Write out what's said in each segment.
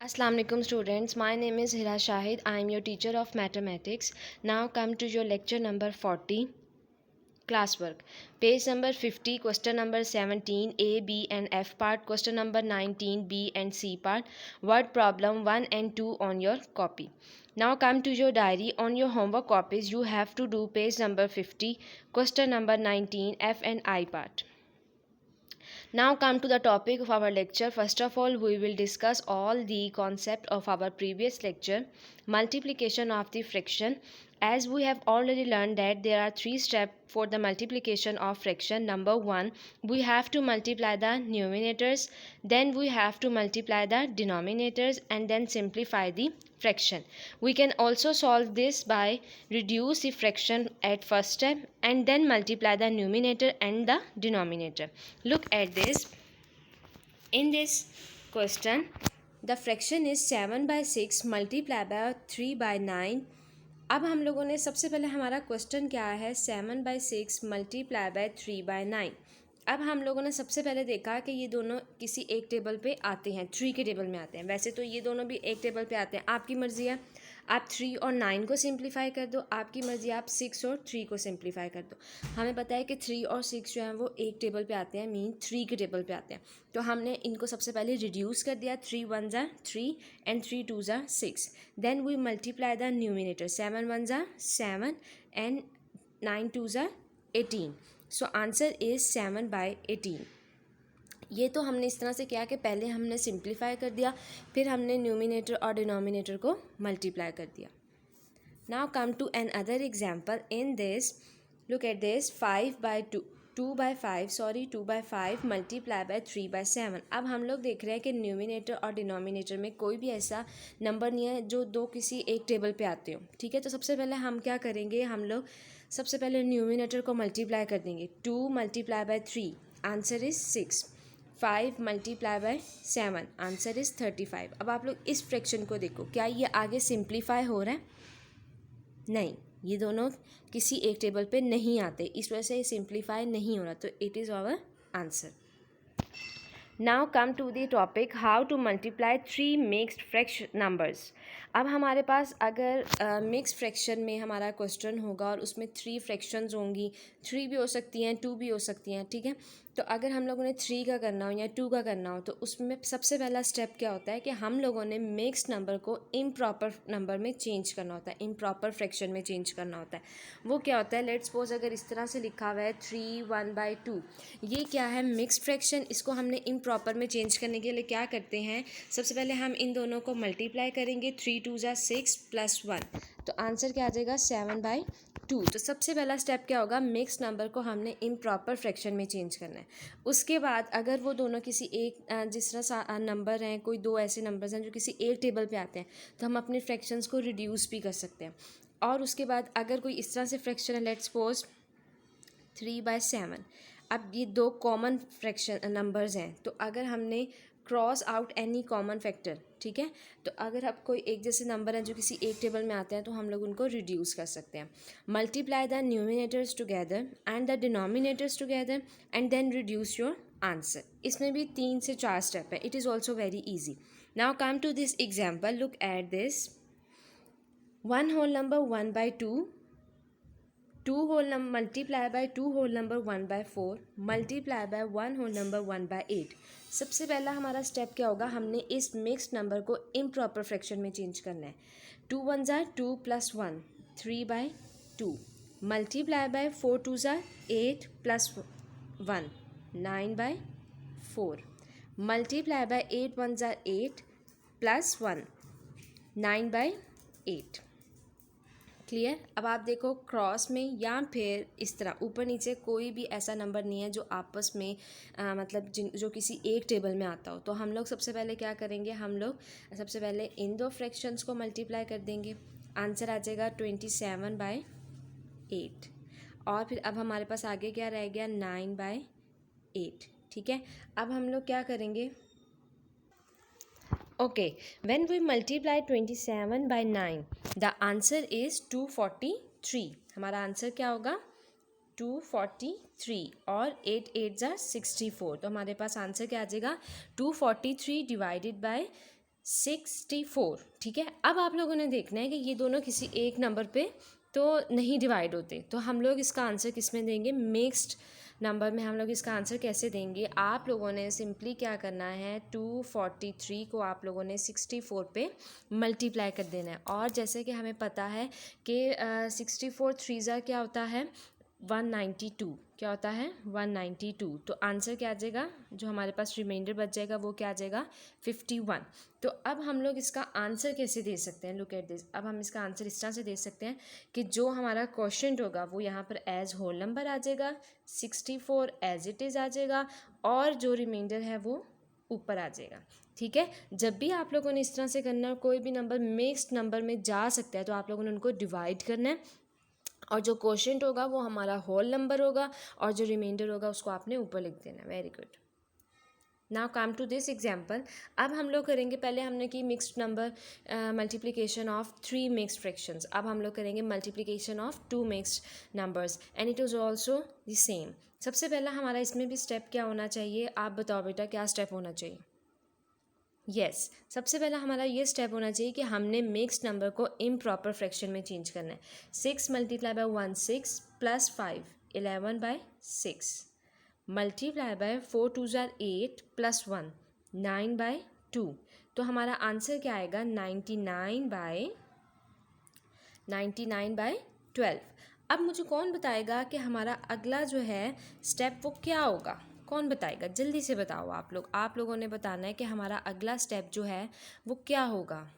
Assalamu alaikum students, my name is Hira Shahid. I am your teacher of mathematics. Now come to your lecture number 40, classwork. Page number 50, question number 17, A, B and F part, question number 19, B and C part, word problem 1 and 2 on your copy. Now come to your diary. On your homework copies, you have to do page number 50, question number 19, F and I part. Now come to the topic of our lecture. First of all, we will discuss all the concept of our previous lecture, multiplication of the fraction. As we have already learned that there are three steps for the multiplication of fraction. Number one, we have to multiply the numerators, then we have to multiply the denominators, and then simplify the fraction. We can also solve this by reduce the fraction at first step and then multiply the numerator and the denominator. Look at this. In this question, the fraction is 7/6 multiplied by 3/9. अब हम लोगों ने सबसे पहले हमारा question क्या है, 7/6 multiply by 3/9। अब हम लोगों ने सबसे पहले देखा कि ये दोनों किसी एक टेबल पे आते हैं, 3 के टेबल में आते हैं। वैसे तो ये दोनों भी एक टेबल पे आते हैं, आपकी मर्ज़ी है आप 3 और 9 को सिंप्लीफाई कर दो, आपकी मर्ज़ी आप 6 और 3 को सिंप्लीफाई कर दो। हमें पता है कि 3 और 6 जो हैं वो एक टेबल पे आते हैं, मीन 3 के टेबल पे आते हैं। तो हमने इनको सबसे पहले रिड्यूस कर दिया, 3 1 ज़ा 3 एंड 3 2 ज़ा 6। Then we multiply the numerator, 7 1 ज़ा 7 एंड 9 2 ज़ा 18। So answer is 7/18। ये तो हमने इस तरह से किया कि पहले हमने सिंप्लीफाई कर दिया, फिर हमने न्यूमिनेटर और डिनोमिनेटर को मल्टीप्लाई कर दिया। Now come to another example. In this look at this, 2/5 multiply by 3/7। अब हम लोग देख रहे हैं कि न्यूमिनेटर और डिनोमिनेटर में कोई भी ऐसा नंबर नहीं है जो दो किसी एक टेबल पे आते हो। ठीक है, तो सबसे पहले हम क्या करेंगे, हम लोग सबसे पहले न्यूमिनेटर को मल्टीप्लाई कर देंगे। 2 multiply by 3, answer is 6। 5 multiply by 7, answer is 35। अब आप लोग इस फ्रैक्शन को देखो, क्या ये आगे सिंप्लीफाई हो रहा है? नहीं, ये दोनों किसी एक टेबल पे नहीं आते, इस वजह से सिंप्लीफाई नहीं हो रहा, तो it is our answer. Now come to the topic, how to multiply 3 mixed fraction numbers. अब हमारे पास अगर मिक्स फ्रैक्शन में हमारा क्वेश्चन होगा और उसमें 3 फ्रैक्शंस होंगी, 3 भी हो सकती हैं, 2 भी हो सकती हैं। ठीक है, तो अगर हम लोगों ने 3 का करना हो या 2 का करना हो, तो उसमें सबसे पहला स्टेप क्या होता है कि हम लोगों ने मिक्स्ड नंबर को इम्प्रॉपर नंबर में चेंज करना होता है, इम्प्रॉपर फ्रैक्शन में चेंज करना होता है। वो क्या होता है, लेट्स सपोज अगर इस तरह से लिखा हुआ है 3 1/2, ये क्या है, मिक्स्ड फ्रैक्शन। इसको हमने इम्प्रॉपर में चेंज करने के लिए क्या करते हैं, सबसे पहले हम इन दोनों को मल्टीप्लाई करेंगे, 3 2 ज़ा 6 + 1, तो आंसर क्या आ जाएगा, 7/2। तो सबसे पहला स्टेप क्या होगा, मिक्स नंबर को हमने इम्प्रॉपर फ्रैक्शन में चेंज करना है। उसके बाद अगर वो दोनों किसी एक जिस तरह नंबर हैं, कोई दो ऐसे नंबर्स हैं जो किसी एक टेबल पे आते हैं, तो हम अपने फ्रैक्शंस को रिड्यूस भी कर सकते हैं। और उसके बाद अगर कोई इस तरह से फ्रैक्शन है, लेट्स सपोज 3/7। अब ये दो कॉमन फ्रैक्शन नंबर्स हैं, तो अगर हमने cross out any common factor, ठीक है, तो अगर अब कोई एक जैसे नंबर हैं जो किसी एक टेबल में आते हैं, तो हम लोग उनको रिड्यूस कर सकते हैं। Multiply the numerators together and the denominators together and then reduce your answer. इसमें भी 3 से 4 स्टेप है, it is also very easy. Now come to this example, look at this, 1 whole number 1/2, 2 whole number multiply by 2 whole number 1/4 multiply by 1 whole number 1/8। सबसे पहला हमारा step क्या होगा, हमने इस मिक्स्ड नंबर को इम्प्रॉपर फ्रैक्शन में चेंज करना है। 2 1 ज़ा 2 + 1, 3/2 मल्टीप्लाई बाय 4 2 ज़ा 8 + 1, 9/4 मल्टीप्लाई बाय 8 1 ज़ा 8 + 1, 9/8। क्लियर। अब आप देखो क्रॉस में या फिर इस तरह ऊपर नीचे कोई भी ऐसा नंबर नहीं है जो आपस में मतलब जो किसी एक टेबल में आता हो, तो हम लोग सबसे पहले क्या करेंगे, हम लोग सबसे पहले इन दो फ्रैक्शंस को मल्टीप्लाई कर देंगे, आंसर आ जाएगा 27/8। और फिर अब हमारे पास आगे क्या रह गया, 9/8। ठीक है, अब हम लोग क्या करेंगे, okay, when we multiply 27 by 9, the answer is 243। हमारा आंसर क्या होगा, 243, और 8 8 ज़ा 64, तो हमारे पास आंसर क्या आ जाएगा, 243 डिवाइडेड बाय 64। ठीक है, अब आप लोगों ने देखना है कि ये दोनों किसी एक नंबर पे तो नहीं डिवाइड होते, तो हम लोग इसका आंसर किस में देंगे, मिक्स्ड नंबर में हम लोग इसका आंसर कैसे देंगे। आप लोगों ने सिंपली क्या करना है, 243 को आप लोगों ने 64 पे मल्टीप्लाई कर देना है। और जैसे कि हमें पता है कि 64 3 क्या होता है, 192। क्या होता है, 192। तो आंसर क्या आ जाएगा, जो हमारे पास रिमाइंडर बच जाएगा वो क्या आ जाएगा, 51। तो अब हम लोग इसका आंसर कैसे दे सकते हैं, लुक एट दिस। अब हम इसका आंसर इस तरह से दे सकते हैं कि जो हमारा क्वेश्चन होगा वो यहाँ पर एज होल नंबर आ जाएगा, 64 एज इट इज़ आ जाएगा, और जो रिमाइंडर है वो ऊपर आ जाएगा। ठीक है, जब भी आप लोगों ने इस तरह से करना है, कोई भी नंबर मिक्स्ड नंबर में जा सकता है, तो आप लोगों ने उनको डिवाइड करना है, और जो क्वोशंट होगा वो हमारा होल नंबर होगा, और जो रिमाइंडर होगा उसको आपने ऊपर लिख देना। Very good. Now come to this example. अब हम लोग करेंगे, पहले हमने की mixed number multiplication of 3 mixed fractions, अब हम लोग करेंगे multiplication of 2 mixed numbers, and it is also the same. सबसे पहला हमारा इसमें भी स्टेप क्या होना चाहिए, आप बताओ बेटा क्या स्टेप होना चाहिए। यस, सबसे पहला हमारा ये स्टेप होना चाहिए कि हमने मिक्स्ड नंबर को इम्प्रॉपर फ्रैक्शन में चेंज करना है। 6 multiply by 1 6 plus 5 11/6 multiply by 4 2 8 plus 1 9/2। तो हमारा आंसर क्या आएगा, 99/12। अब मुझे कौन बताएगा कि हमारा अगला जो है स्टेप वो क्या होगा, कौन बताएगा, जल्दी से बताओ आप लोगों ने बताना है कि हमारा अगला स्टेप जो है वो क्या होगा।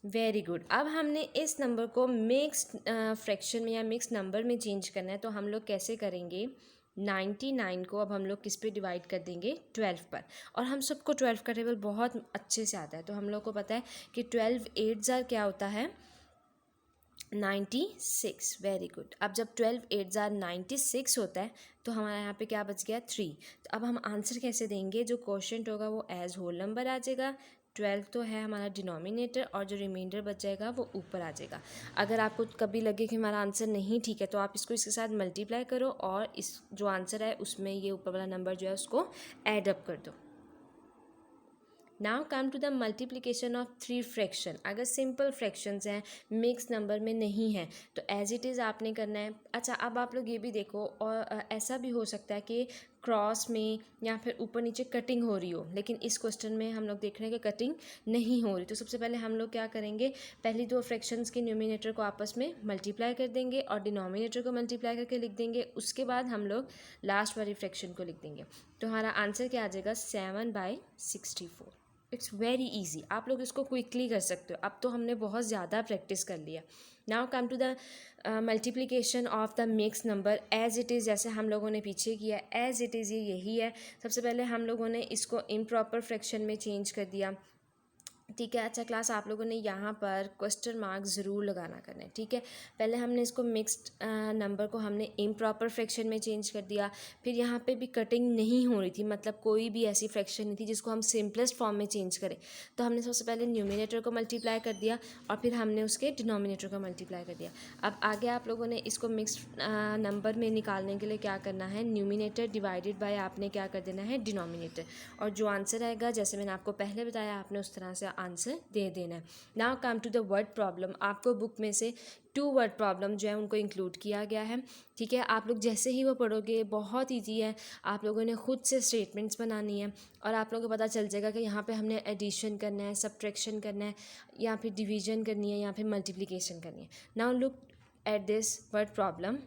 Very good. अब हमने इस नंबर को मिक्स्ड फ्रैक्शन में या मिक्स्ड नंबर में चेंज करना है, तो हम लोग कैसे करेंगे, 99 को अब हम लोग किस पे डिवाइड कर देंगे, 12 पर। और हम सबको 12 का टेबल बहुत अच्छे से आता है, तो हम लोग को पता है कि 12 8 क्या होता है, 96। Very good. अब जब 12 8 96 होता है, तो हमारा यहाँ पे क्या बच गया, 3। तो अब हम आंसर कैसे देंगे, जो क्वोशंट होगा वो एज होल नंबर आ जाएगा, 12 तो है हमारा डिनोमिनेटर, और जो रिमाइंडर बच जाएगा वो ऊपर आ जाएगा। अगर आपको कभी लगे कि हमारा आंसर नहीं ठीक है, तो आप इसको इसके साथ मल्टीप्लाई करो, और इस जो आंसर है उसमें ये ऊपर वाला नंबर जो है उसको ऐड अप कर दो। Now come to the multiplication of 3 fraction. अगर सिंपल फ्रैक्शंस हैं, मिक्स नंबर में नहीं है, तो एज इट इज़ आपने करना है। अच्छा, अब आप लोग ये भी देखो, और ऐसा भी हो सकता है कि क्रॉस में या फिर ऊपर नीचे कटिंग हो रही हो, लेकिन इस क्वेश्चन में हम लोग देख रहे हैं कि कटिंग नहीं हो रही। तो सबसे पहले हम लोग क्या करेंगे, पहली 2 फ्रैक्शंस के न्यूमिनेटर को आपस में मल्टीप्लाई कर देंगे, और डिनोमिनेटर को मल्टीप्लाई करके लिख देंगे। उसके बाद हम लोग लास्ट वाली फ्रैक्शन को लिख देंगे। तो हमारा आंसर क्या आ जाएगा, 7/64। इट्स वेरी ईजी, आप लोग इसको क्विकली कर सकते हो। अब तो हमने बहुत ज़्यादा प्रैक्टिस कर लिया। Now come to the multiplication of the mix number as it is, जैसे हम लोगों ने पीछे किया एज इट इज़, ये यही है। सबसे पहले हम लोगों ने इसको इम्प्रॉपर फ्रैक्शन में चेंज कर दिया। ठीक है, अच्छा क्लास, आप लोगों ने यहाँ पर क्वेश्चन मार्क ज़रूर लगाना करना है। ठीक है, पहले हमने इसको मिक्स्ड नंबर को हमने इम्प्रॉपर फ्रैक्शन में चेंज कर दिया। फिर यहाँ पे भी कटिंग नहीं हो रही थी, मतलब कोई भी ऐसी फ्रैक्शन नहीं थी जिसको हम सिंपलेस्ट फॉर्म में चेंज करें। तो हमने सबसे पहले न्यूमिनेटर को मल्टीप्लाई कर दिया, और फिर हमने उसके डिनोमिनेटर को मल्टीप्लाई कर दिया। अब आगे आप लोगों ने इसको मिक्स्ड नंबर में निकालने के लिए क्या करना है, न्यूमिनेटर डिवाइडेड बाय आपने क्या कर देना है, डिनोमिनेटर, और जो आंसर आएगा जैसे मैंने आपको पहले बताया आपने उस तरह से आंसर दे देना है। Now come to the word problem. आपको बुक में से 2 वर्ड प्रॉब्लम जो है उनको इंक्लूड किया गया है। ठीक है, आप लोग जैसे ही वो पढ़ोगे बहुत ईजी है, आप लोगों ने खुद से स्टेटमेंट्स बनानी है, और आप लोगों को पता चल जाएगा कि यहाँ पे हमने एडिशन करना है, सब्ट्रैक्शन करना है, या फिर डिवीजन करनी है, या फिर मल्टीप्लिकेशन करनी है। Now look at this word problem.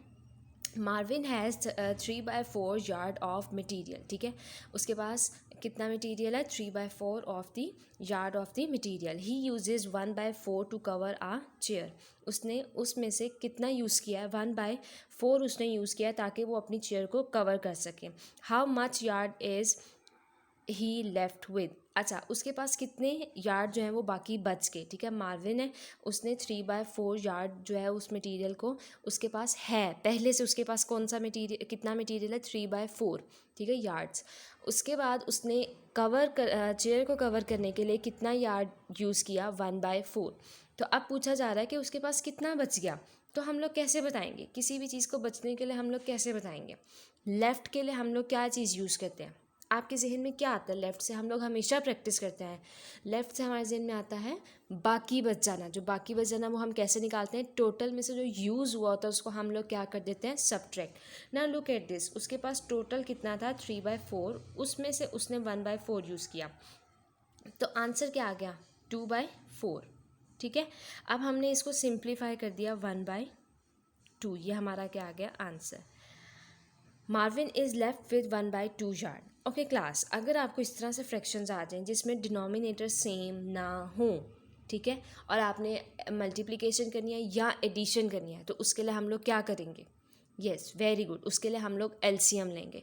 Marvin has 3/4 yard of material. ठीक है, उसके पास कितना मटीरियल है, 3/4 of the yard of the material. He uses 1/4 to cover a chair. उसने उसमें से कितना यूज़ किया है, 1/4 उसने यूज़ किया है ताकि वो अपनी चेयर को कवर कर सके। How much yard is he left with. अच्छा, उसके पास कितने यार्ड जो है वो बाकी बच गए। ठीक है, मार्विन है, उसने 3/4 यार्ड जो है उस मटेरियल को उसके पास है पहले से। उसके पास कौन सा मटेरियल, कितना मटेरियल है, 3/4। ठीक है, यार्ड्स। उसके बाद उसने चेयर को कवर करने के लिए कितना यार्ड यूज़ किया, 1/4। तो अब पूछा जा रहा है कि उसके पास कितना बच गया। तो हम लोग कैसे बताएंगे, किसी भी चीज़ को बचने के लिए हम लोग कैसे बताएंगे। लेफ़्ट के लिए हम लोग क्या चीज़ यूज़ करते हैं, आपके जहन में क्या आता है लेफ़्ट से? हम लोग हमेशा प्रैक्टिस करते हैं। लेफ़्ट से हमारे जहन में आता है बाकी बच जाना। जो बाकी बच जाना वो हम कैसे निकालते हैं? टोटल में से जो यूज़ हुआ होता है उसको हम लोग क्या कर देते हैं? Subtract. Now look at this, उसके पास टोटल कितना था? 3/4, उसमें से उसने 1/4 यूज़ किया, तो आंसर क्या आ गया? 2/4। ठीक है, अब हमने इसको सिंप्लीफाई कर दिया 1/2, ये हमारा क्या आ गया? Answer. Marvin is left with 1/2 yard. Okay class, अगर आपको इस तरह से फ्रैक्शंस आ जाएं जिसमें डिनोमिनेटर सेम ना हो, ठीक है, और आपने मल्टीप्लिकेशन करनी है या एडिशन करनी है, तो उसके लिए हम लोग क्या करेंगे? यस, वेरी गुड, उसके लिए हम लोग एलसीएम लेंगे।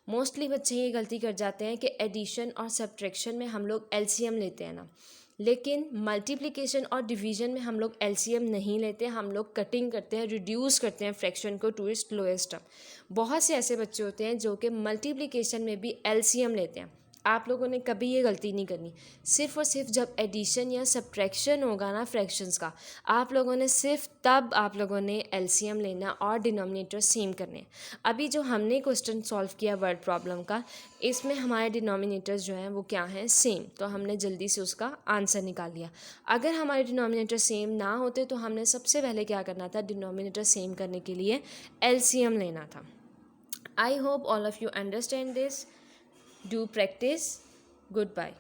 मोस्टली बच्चे ये गलती कर जाते हैं कि एडिशन और सब्ट्रैक्शन में हम लोग एलसीएम लेते हैं ना, लेकिन मल्टीप्लिकेशन और डिवीजन में हम लोग एलसीएम नहीं लेते, हम लोग कटिंग करते हैं, रिड्यूस करते हैं फ्रैक्शन को टू इट्स लोएस्ट टर्म। बहुत से ऐसे बच्चे होते हैं जो कि मल्टीप्लिकेशन में भी एलसीएम लेते हैं। आप लोगों ने कभी ये गलती नहीं करनी। सिर्फ और सिर्फ जब एडिशन या सब्ट्रैक्शन होगा ना फ्रैक्शंस का, आप लोगों ने सिर्फ तब आप लोगों ने एलसीएम लेना और डिनोमिनेटर सेम करने। अभी जो हमने क्वेश्चन सॉल्व किया वर्ड प्रॉब्लम का, इसमें हमारे डिनोमिनेटर्स जो हैं वो क्या हैं? सेम, तो हमने जल्दी से उसका आंसर निकाल लिया। अगर हमारे डिनोमिनेटर सेम ना होते तो हमने सबसे पहले क्या करना था? डिनोमिनेटर सेम करने के लिए एलसीएम लेना था। I hope all of you understand this. Do practice. Goodbye.